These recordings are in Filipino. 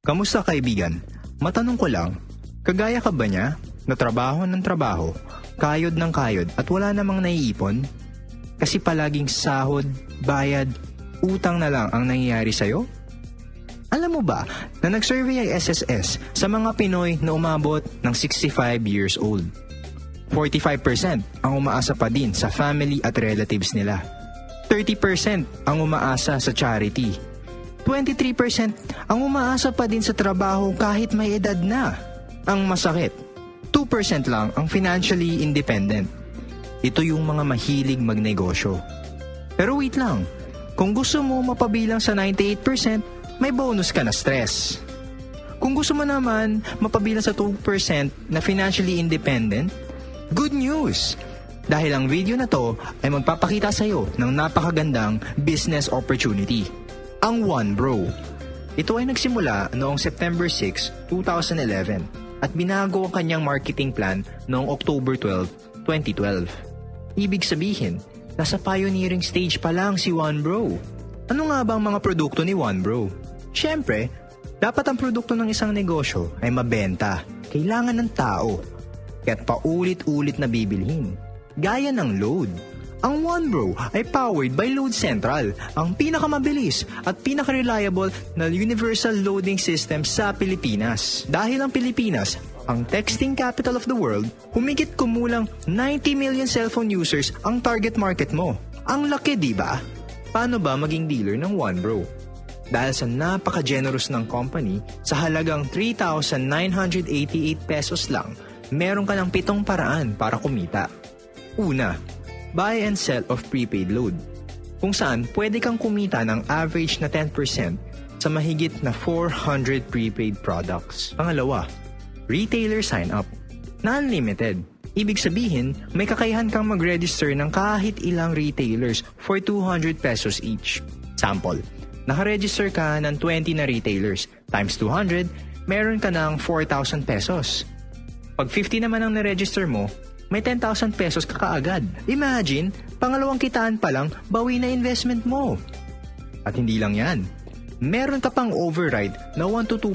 Kamusta kaibigan? Matanong ko lang, kagaya ka ba niya? Na trabaho ng trabaho, kayod ng kayod at wala namang naiipon? Kasi palaging sahod, bayad, utang na lang ang nangyayari sa'yo? Alam mo ba na nag-survey ay SSS sa mga Pinoy na umabot ng 65 years old? 45% ang umaasa pa din sa family at relatives nila. 30% ang umaasa sa charity. 23% ang umaasa pa din sa trabaho kahit may edad na. Ang masakit, 2% lang ang financially independent. Ito yung mga mahilig magnegosyo. Pero wait lang, kung gusto mo mapabilang sa 98%, may bonus ka na stress. Kung gusto mo naman mapabilang sa 2% na financially independent, good news! Dahil ang video na to ay magpapakita sa'yo ng napakagandang business opportunity. Ang One Bro. Ito ay nagsimula noong September 6, 2011 at binago ang kanyang marketing plan noong October 12, 2012. Ibig sabihin, nasa pioneering stage pa lang si One Bro. Ano nga ba ang mga produkto ni One Bro? Siyempre, dapat ang produkto ng isang negosyo ay mabenta. Kailangan ng tao. Kaya't paulit-ulit na bibilhin. Gaya ng load. Ang One Bro ay powered by Load Central, ang pinakamabilis at pinaka-reliable na universal loading system sa Pilipinas. Dahil ang Pilipinas, ang texting capital of the world, humigit kumulang 90 million cellphone users ang target market mo. Ang laki, di ba? Paano ba maging dealer ng One Bro? Dahil sa napaka-generous ng company, sa halagang 3,988 pesos lang, meron ka ng 7 paraan para kumita. Una, buy and sell of prepaid load, kung saan pwede kang kumita ng average na 10% sa mahigit na 400 prepaid products. Pangalawa, retailer sign-up na unlimited. Ibig sabihin, may kakayahan kang mag-register ng kahit ilang retailers for 200 pesos each. Sample, nakaregister ka ng 20 na retailers times 200, meron ka ng 4,000 pesos. Pag 50 naman ang naregister mo, may 10,000 pesos ka kaagad. Imagine, pangalawang kitaan pa lang, bawi na investment mo. At hindi lang yan. Meron ka pang override na 1-2%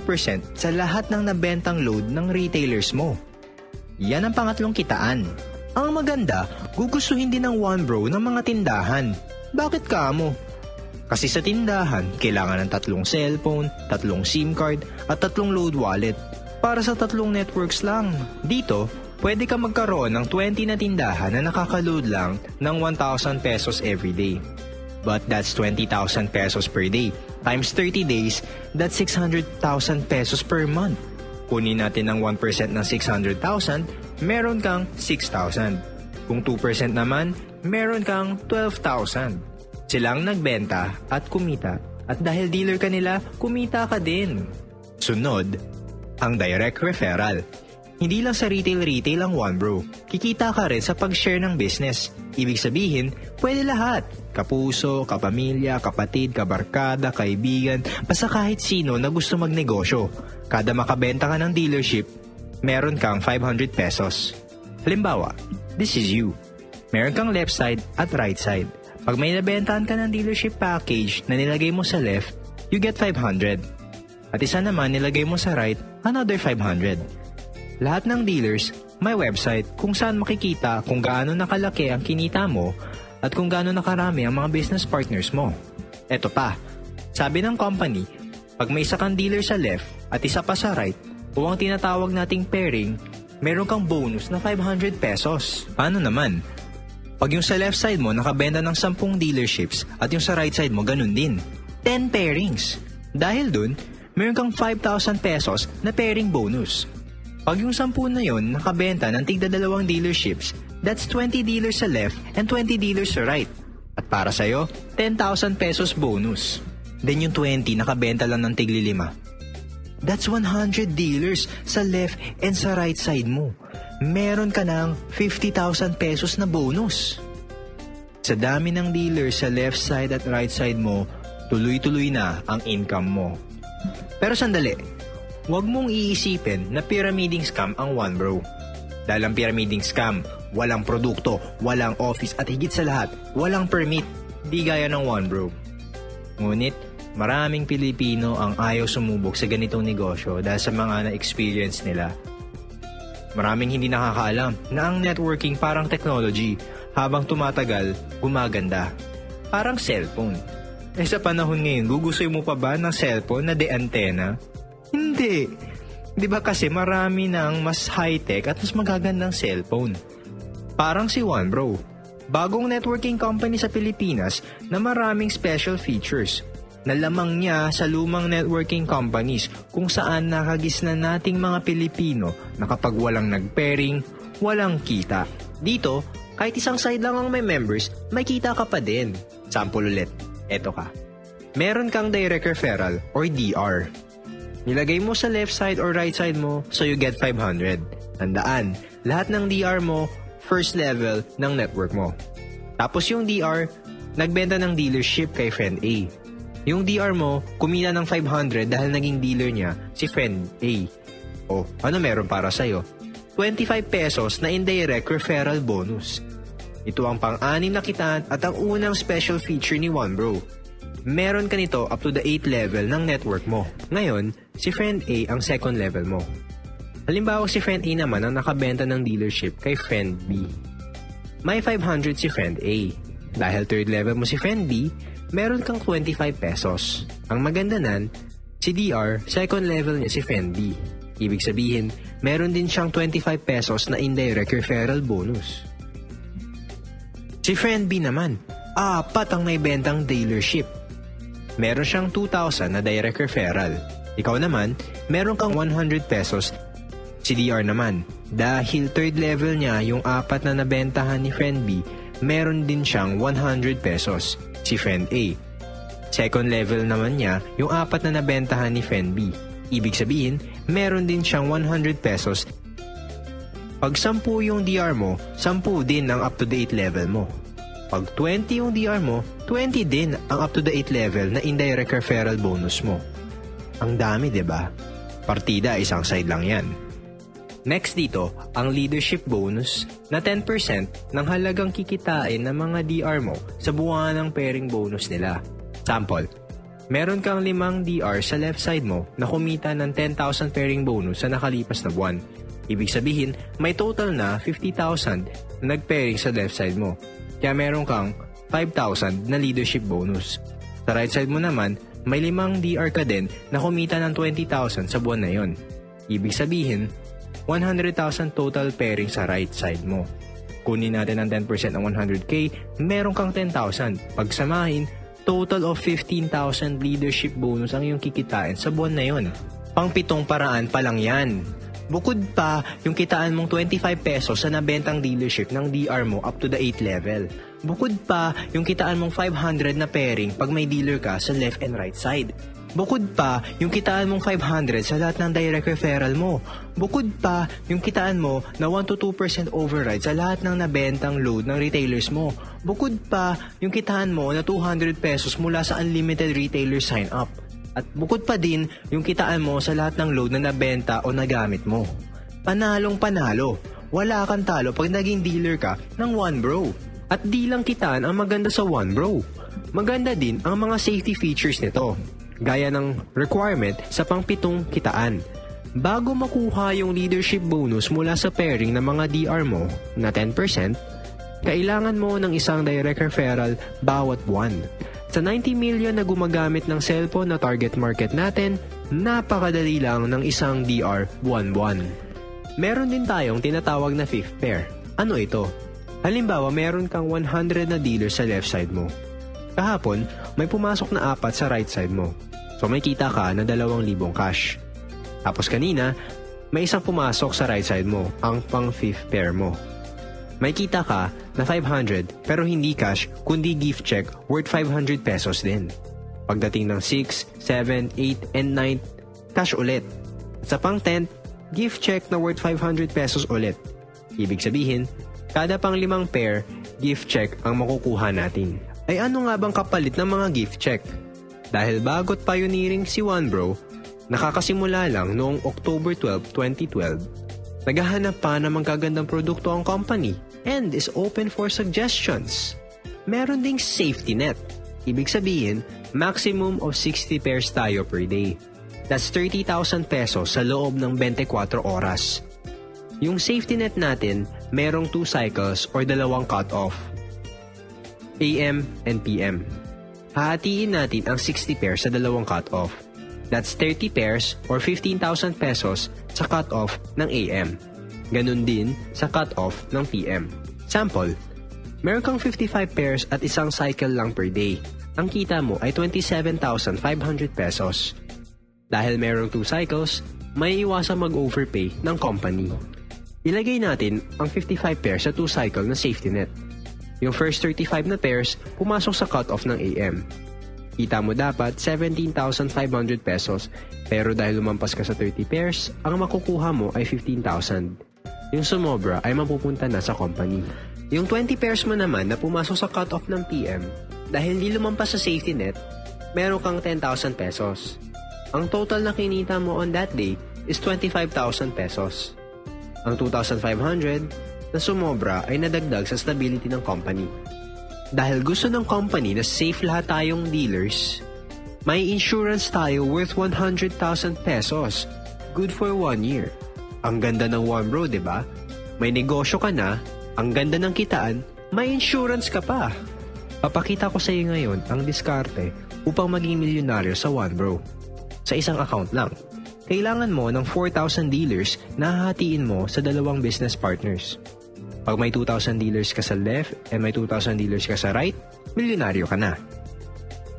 sa lahat ng nabentang load ng retailers mo. Yan ang pangatlong kitaan. Ang maganda, gugustuhin din ng One Bro ng mga tindahan. Bakit ka mo? Kasi sa tindahan, kailangan ng 3 cellphone, 3 SIM card, at 3 load wallet. Para sa 3 networks lang. Dito, pwede ka magkaroon ng 20 na tindahan na nakaka-load lang ng 1,000 pesos every day. But that's 20,000 pesos per day. Times 30 days, that's 600,000 pesos per month. Kunin natin ng 1% ng 600,000, meron kang 6,000. Kung 2% naman, meron kang 12,000. Silang nagbenta at kumita. At dahil dealer ka nila, kumita ka din. Sunod, ang direct referral. Hindi lang sa retail ang One Bro. Kikita ka rin sa pag-share ng business. Ibig sabihin, pwede lahat. Kapuso, kapamilya, kapatid, kabarkada, kaibigan, basta kahit sino na gusto magnegosyo. Kada makabenta ka ng dealership, meron kang 500 pesos. Halimbawa, this is you. Meron kang left side at right side. Pag may nabentahan ka ng dealership package na nilagay mo sa left, you get 500. At isa naman nilagay mo sa right, another 500. Lahat ng dealers may website kung saan makikita kung gaano nakalaki ang kinita mo at kung gaano nakarami ang mga business partners mo. Eto pa, sabi ng company, pag may isa kang dealer sa left at isa pa sa right, o ang tinatawag nating pairing, meron kang bonus na 500 pesos. Paano naman? Pag yung sa left side mo nakabenta ng 10 dealerships at yung sa right side mo ganun din, 10 pairings. Dahil dun, meron kang 5,000 pesos na pairing bonus. Pag yung 10 na yon nakabenta ng tigda 2 dealerships, that's 20 dealers sa left and 20 dealers sa right. At para sa'yo, 10,000 pesos bonus. Then yung 20 nakabenta lang ng tigli 5. That's 100 dealers sa left and sa right side mo. Meron ka ng 50,000 pesos na bonus. Sa dami ng dealers sa left side at right side mo, tuloy-tuloy na ang income mo. Pero sandali, huwag mong iisipin na pyramiding scam ang One Bro. Dahil ang pyramiding scam, walang produkto, walang office at higit sa lahat, walang permit, di gaya ng One Bro. Ngunit, maraming Pilipino ang ayaw sumubok sa ganitong negosyo dahil sa mga na-experience nila. Maraming hindi nakakaalam na ang networking parang technology, habang tumatagal, gumaganda. Parang cellphone. Sa panahon ngayon, gugustoy mo pa ba ng cellphone na de-antena? Hindi. Di ba kasi marami ng mas high-tech at mas magagandang cellphone? Parang si OneBro. Bagong networking company sa Pilipinas na maraming special features. Nalamang niya sa lumang networking companies kung saan nakagisna nating mga Pilipino na kapag walang nag-pairing, walang kita. Dito, kahit isang side lang ang may members, may kita ka pa din. Sample ulit. Eto ka. Meron kang direct referral or DR. Nilagay mo sa left side or right side mo, so you get 500. Tandaan, lahat ng DR mo, first level ng network mo. Tapos yung DR, nagbenta ng dealership kay friend A. Yung DR mo, kumita ng 500 dahil naging dealer niya si friend A. O, ano meron para sa'yo? 25 pesos na indirect referral bonus. Ito ang pang-anim na kitaan at ang unang special feature ni OneBro. Meron ka nito up to the 8th level ng network mo. Ngayon, si friend A ang second level mo. Halimbawa si friend A naman ang nakabenta ng dealership kay friend B. May 500 si friend A. Dahil third level mo si friend B, meron kang 25 pesos. Ang maganda nan, si DR, second level niya si friend B. Ibig sabihin, meron din siyang 25 pesos na indirect referral bonus. Si friend B naman, apat ang may bentang dealership. Meron siyang 2,000 na direct referral. Ikaw naman, meron kang 100 pesos. Si DR naman, dahil third level niya yung apat na nabentahan ni friend B, meron din siyang 100 pesos. Si friend A. Second level naman niya yung apat na nabentahan ni friend B. Ibig sabihin, meron din siyang 100 pesos. Pag 10 yung DR mo, 10 din ang up-to-date level mo. Pag 20 yung DR mo, 20 din ang up-to-date level na indirect referral bonus mo. Ang dami, diba? Partida, isang side lang yan. Next dito, ang leadership bonus na 10% ng halagang kikitain ng mga DR mo sa buwan ng pairing bonus nila. Sample, meron kang 5 DR sa left side mo na kumita ng 10,000 pairing bonus sa nakalipas na buwan. Ibig sabihin, may total na 50,000 na nag-pairing sa left side mo. Kaya meron kang 5,000 na leadership bonus. Sa right side mo naman, may 5 DR ka din na kumita ng 20,000 sa buwan na yon. Ibig sabihin, 100,000 total pairing sa right side mo. Kunin natin ang 10% ng 100k, meron kang 10,000. Pagsamahin, total of 15,000 leadership bonus ang iyong kikitain sa buwan na yon. Pang-7 paraan pa lang yan. Bukod pa, yung kitaan mong 25 pesos sa nabentang dealership ng DR mo up to the 8th level. Bukod pa, yung kitaan mong 500 na pairing pag may dealer ka sa left and right side. Bukod pa, yung kitaan mong 500 sa lahat ng direct referral mo. Bukod pa, yung kitaan mo na 1-2% override sa lahat ng nabentang load ng retailers mo. Bukod pa, yung kitaan mo na 200 pesos mula sa unlimited retailer sign-up. At bukod pa din, yung kitaan mo sa lahat ng load na nabenta o nagamit mo. Panalong panalo. Wala kang talo pag naging dealer ka ng OneBro. At di lang kitaan ang maganda sa OneBro. Maganda din ang mga safety features nito. Gaya ng requirement sa pang-7 kitaan. Bago makuha yung leadership bonus mula sa pairing ng mga DR mo na 10%, kailangan mo ng isang direct referral bawat buwan. Sa 90 million na gumagamit ng cellphone na target market natin, napakadali lang ng isang DR buwan-buwan. Meron din tayong tinatawag na fifth pair. Ano ito? Halimbawa, meron kang 100 na dealer sa left side mo. Kahapon, may pumasok na 4 sa right side mo. So may kita ka na 2,000 cash. Tapos kanina, may isang pumasok sa right side mo, ang pang fifth pair mo. May kita ka na 500 pero hindi cash kundi gift check worth 500 pesos din. Pagdating ng 6, 7, 8, and 9, cash ulit. Sa pang 10, gift check na worth 500 pesos ulit. Ibig sabihin, kada pang 5 pair, gift check ang makukuha natin. Ay ano nga bang kapalit ng mga gift check? Dahil bago't pioneering si OneBro, nakakasimula lang noong October 12, 2012, naghahanap pa ng magagandang produkto ang company and is open for suggestions. Meron ding safety net. Ibig sabihin, maximum of 60 pairs tayo per day. That's 30,000 pesos sa loob ng 24 oras. Yung safety net natin, merong 2 cycles or dalawang cut-off. AM and PM. Hahatiin natin ang 60 pairs sa dalawang cut-off. That's 30 pairs or 15,000 pesos sa cut-off ng AM. Ganun din sa cut-off ng PM. Sample, meron kang 55 pairs at isang cycle lang per day. Ang kita mo ay 27,500 pesos. Dahil merong 2 cycles, may iwasang mag-overpay ng company. Ilagay natin ang 55 pairs sa 2 cycle na safety net. Yung first 35 na pairs, pumasok sa cut-off ng AM. Kita mo dapat 17,500 pesos, pero dahil lumampas ka sa 30 pairs, ang makukuha mo ay 15,000. Yung sumobra ay mapupunta na sa company. Yung 20 pairs mo naman na pumasok sa cut-off ng PM, dahil hindi lumampas sa safety net, meron kang 10,000 pesos. Ang total na kinita mo on that day is 25,000 pesos. Ang 2,500 na sumobra ay nadagdag sa stability ng company. Dahil gusto ng company na safe lahat tayong dealers, may insurance tayo worth 100,000 pesos. Good for 1 year. Ang ganda ng One Bro, diba? May negosyo ka na, ang ganda ng kitaan, may insurance ka pa. Papakita ko sa iyo ngayon ang diskarte upang maging milyonaryo sa One Bro. Sa isang account lang. Kailangan mo ng 4,000 dealers na hahatiin mo sa dalawang business partners. Pag may 2,000 dealers ka sa left and may 2,000 dealers ka sa right, milyonaryo ka na.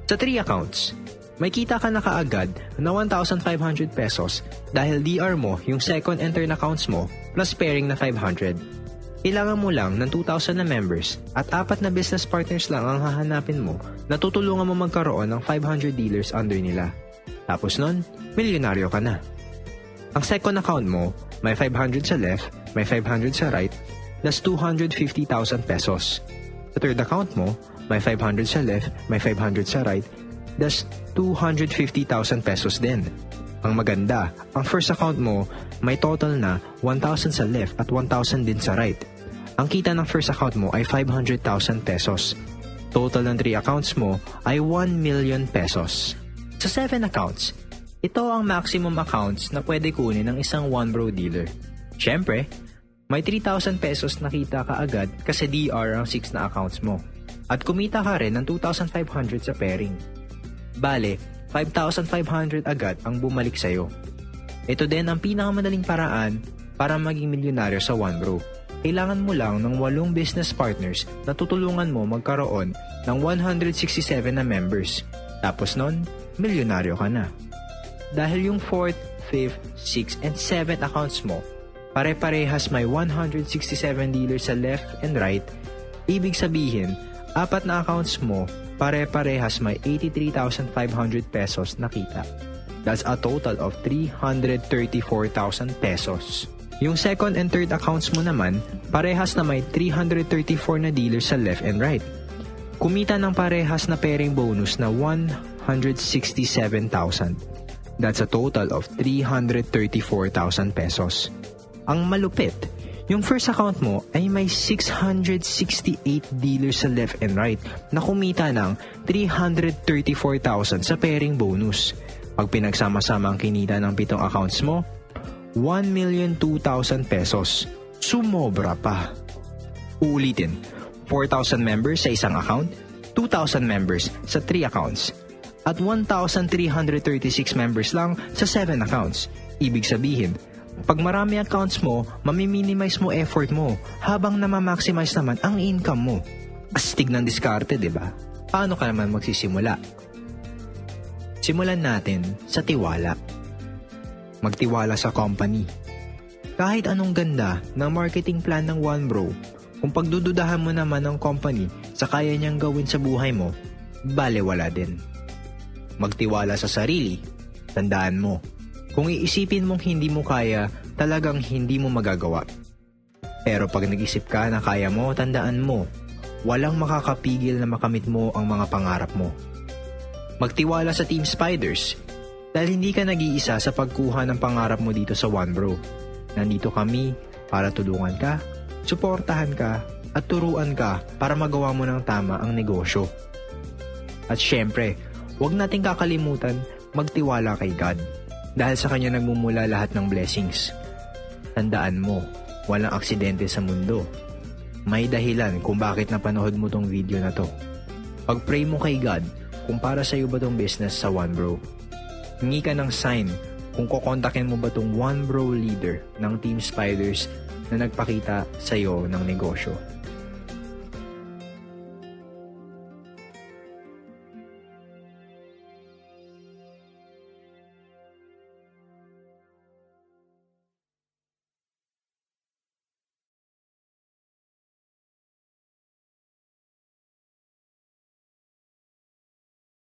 Sa 3 accounts, may kita ka na kaagad na 1,500 pesos dahil DR mo yung second and third accounts mo plus pairing na 500. Kailangan mo lang ng 2,000 na members at 4 na business partners lang ang hahanapin mo na tutulungan mo magkaroon ng 500 dealers under nila. Tapos nun, milyonaryo ka na. Ang second account mo, may 500 sa left, may 500 sa right, that's 250,000 pesos. Sa third account mo, may 500 sa left, may 500 sa right, that's 250,000 pesos din. Ang maganda, ang first account mo, may total na 1,000 sa left at 1,000 din sa right. Ang kita ng first account mo ay 500,000 pesos. Total ng 3 accounts mo ay 1 million pesos. Sa 7 accounts, ito ang maximum accounts na pwede kunin ng isang One Bro dealer. Siyempre, may 3,000 pesos na kita ka agad kasi DR ang 6 na accounts mo. At kumita ka rin ng 2,500 sa pairing. Bale, 5,500 agad ang bumalik sa'yo. Ito din ang pinakamadaling paraan para maging milyonaryo sa One Bro. Kailangan mo lang ng 8 business partners na tutulungan mo magkaroon ng 167 na members. Tapos nun, milyonaryo ka na. Dahil yung 4th, 5th, 6th, and 7th accounts mo, pare-parehas may 167 dealers sa left and right, ibig sabihin, 4 na accounts mo, pare-parehas may 83,500 pesos na kita. That's a total of 334,000 pesos. Yung second and third accounts mo naman, parehas na may 334 na dealers sa left and right. Kumita ng parehas na pairing bonus na 167,000. That's a total of 334,000 pesos. Ang malupit, yung first account mo ay may 668 dealers sa left and right na kumita ng 334,000 sa pairing bonus. Pag pinagsama-sama ang kinita ng 7 accounts mo, 1,002,000 pesos. Sumobra pa. Uulitin, 4,000 members sa isang account, 2,000 members sa 3 accounts, at 1,336 members lang sa 7 accounts. Ibig sabihin, pag marami accounts mo, mamiminimize mo effort mo habang namamaximize naman ang income mo. Astig ng diskarte, diba? Paano ka naman magsisimula? Simulan natin sa tiwala. Magtiwala sa company. Kahit anong ganda ng marketing plan ng One Bro, kung pagdududahan mo naman ng company sa kaya niyang gawin sa buhay mo, balewala din. Magtiwala sa sarili. Tandaan mo, kung iisipin mong hindi mo kaya, talagang hindi mo magagawa. Pero pag nag-isip ka na kaya mo, tandaan mo, walang makakapigil na makamit mo ang mga pangarap mo. Magtiwala sa Team Spiders. Dahil hindi ka nag-iisa sa pagkuha ng pangarap mo dito sa One Bro. Nandito kami para tulungan ka, suportahan ka, at turuan ka para magawa mo ng tama ang negosyo. At syempre, Huwag nating kakalimutan magtiwala kay God dahil sa Kanya nagmumula lahat ng blessings. Tandaan mo, walang aksidente sa mundo. May dahilan kung bakit napanood mo tong video na to. Pag-pray mo kay God kung para sa'yo ba tong business sa One Bro. Hingi ka ng sign kung kukontakin mo ba tong One Bro leader ng Team Spiders na nagpakita sa'yo ng negosyo.